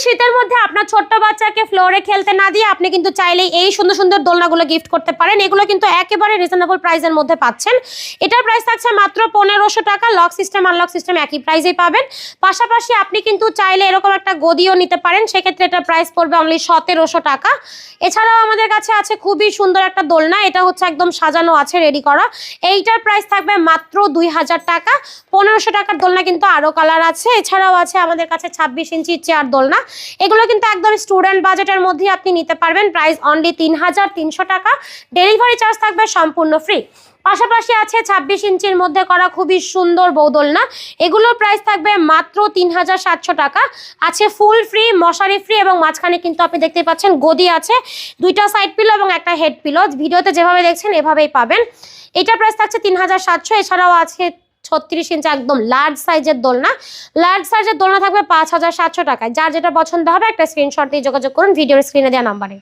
শীতের মধ্যে আপনার ছোট্ট বাচ্চাকে ফ্লোরে খেলতে না দিয়ে আপনি কিন্তু চাইলেই এই সুন্দর সুন্দর দোলনাগুলো গিফট করতে পারেন। এগুলো কিন্তু একেবারে রিজনেবল প্রাইসের মধ্যে পাচ্ছেন। এটার প্রাইস থাকছে মাত্র 1500 টাকা। লক সিস্টেম আনলক সিস্টেম একই প্রাইসেই পাবেন। পাশাপাশি আপনি কিন্তু চাইলে এরকম একটা গদিও নিতে পারেন, সেক্ষেত্রে এটার প্রাইস পড়বে অনলি 1700 টাকা। এছাড়াও আমাদের কাছে আছে খুবই সুন্দর একটা দোলনা, এটা হচ্ছে একদম সাজানো আছে, রেডি করা। এইটার প্রাইস থাকবে মাত্র 2000 টাকা। 1500 টাকার দোলনা কিন্তু আরো কালার আছে। এছাড়াও আছে আমাদের কাছে 26 ইঞ্চি চেয়ার দোলনা। এগুলো কিন্তু একদম স্টুডেন্ট বাজেটের মধ্যে আপনি নিতে পারবেন। প্রাইস অনলি 3300 টাকা। ডেলিভারি চার্জ থাকবে সম্পূর্ণ ফ্রি। পাশাপাশি আছে 26 ইঞ্চির মধ্যে করা খুবই সুন্দর বৌদোলনা। এগুলোর প্রাইস থাকবে মাত্র 3700 টাকা। আছে ফুল ফ্রি, মশারি ফ্রি এবং মাঝখানে কিন্তু আপনি দেখতে পাচ্ছেন গদি আছে, দুইটা সাইড পিলো এবং একটা হেড পিলো। ভিডিওতে যেভাবে দেখছেন এভাবেই পাবেন। এটার প্রাইস থাকছে 3700। এছাড়াও আছে 36 ইঞ্চি একদম লার্জ সাইজের দোলনা। লার্জ সাইজের দোলনা থাকবে 5700 টাকায়। যার যেটা পছন্দ হবে একটা স্ক্রিনশট দিয়ে যোগাযোগ করুন ভিডিওর স্ক্রিনে দেওয়া নাম্বারে।